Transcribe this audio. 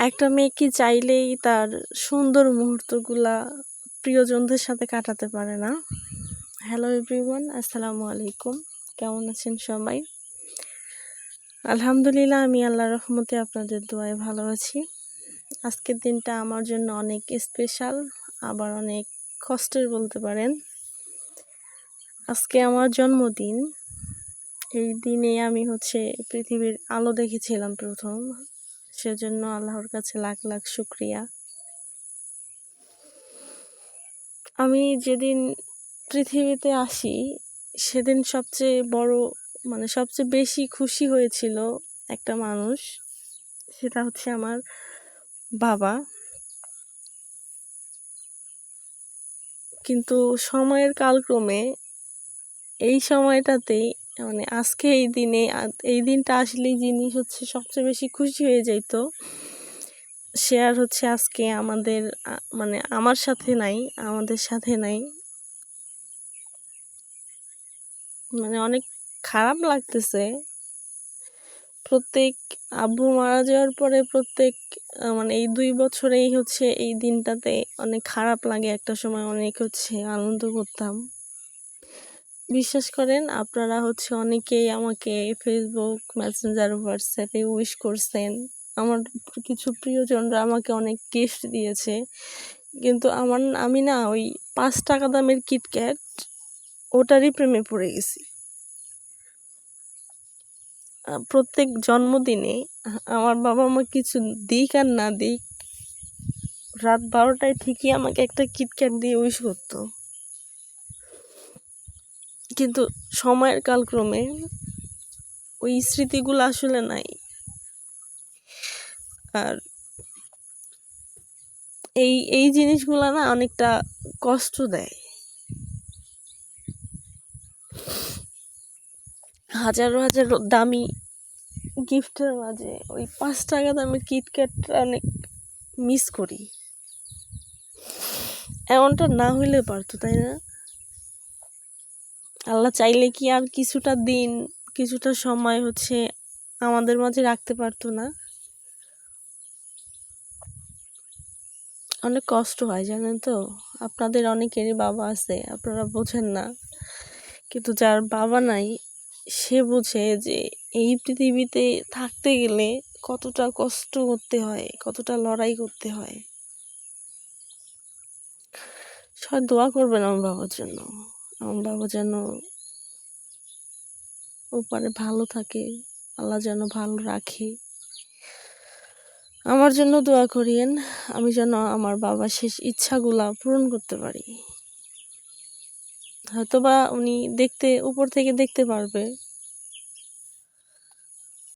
একটা মেয়ে কি চাইলেই তার সুন্দর মুহূর্তগুলা প্রিয়জনদের সাথে কাটাতে পারে না? হ্যালো এভরিওয়ান, আসসালামু আলাইকুম। কেমন আছেন সবাই? আলহামদুলিল্লাহ, আমি আল্লাহর রহমতে আপনাদের দোয়ায় ভালো আছি। আজকের দিনটা আমার জন্য অনেক স্পেশাল, আবার অনেক কষ্টের বলতে পারেন। আজকে আমার জন্মদিন। এই দিনে আমি পৃথিবীর আলো দেখেছিলাম প্রথম। সেজন্য আল্লাহর কাছে লাখ লাখ শুকরিয়া। আমি যেদিন পৃথিবীতে আসি সেদিন সবচেয়ে বেশি খুশি হয়েছিল একটা মানুষ, সেটা হচ্ছে আমার বাবা। কিন্তু সময়ের কালক্রমে এই সময়টাতেই আজকে এই দিনটা আসলেই যিনি সবচেয়ে বেশি খুশি হয়ে যাইতো, সে আর আজকে আমার সাথে নাই, আমাদের সাথে নাই। অনেক খারাপ লাগতেছে। আব্বু মারা যাওয়ার পরে এই 2 বছরেই এই দিনটাতে অনেক খারাপ লাগে। একটা সময় অনেক আনন্দ করতাম। বিশ্বাস করেন, আপনারা অনেকেই আমাকে ফেসবুক, মেসেঞ্জার, হোয়াটসঅ্যাপে উইশ করছেন। আমার কিছু প্রিয়জনরা আমাকে অনেক গিফট দিয়েছে, কিন্তু আমি না ওই 5 টাকা দামের কিটক্যাট ওটারই প্রেমে পড়ে গেছি। প্রত্যেক জন্মদিনে আমার বাবা মা কিছু দিক আর না দিক, রাত 12টায় ঠিকই আমাকে একটা কিটক্যাট দিয়ে উইশ করতো। কিন্তু সময়ের কালক্রমে ওই স্মৃতিগুলো আসলে নাই। আর এই জিনিসগুলো না অনেকটা কষ্ট দেয়। হাজারো হাজারো দামি গিফটের মাঝে ওই 5 টাকা দামের কিটক্যাটটা অনেক মিস করি। এমনটা না হইলে পারতো, তাই না? আল্লাহ চাইলে কি আর কিছুটা সময় আমাদের মাঝে রাখতে পারতো না? অনেক কষ্ট হয়, জানেন তো। আপনাদের অনেকেরই বাবা আছে, আপনারা বোঝেন না। কিন্তু যার বাবা নাই সে বোঝে যে এই পৃথিবীতে থাকতে গেলে কতটা কষ্ট করতে হয়, কতটা লড়াই করতে হয়। সবাই দোয়া করবেন আমার বাবার জন্য। আমার বাবা যেন ওপারে ভালো থাকে, আল্লাহ যেন ভালো রাখে। আমার জন্য দোয়া করিয়েন, আমি যেন আমার বাবার শেষ ইচ্ছাগুলা পূরণ করতে পারি। হয়তোবা উনি উপর থেকে দেখতে পারবে,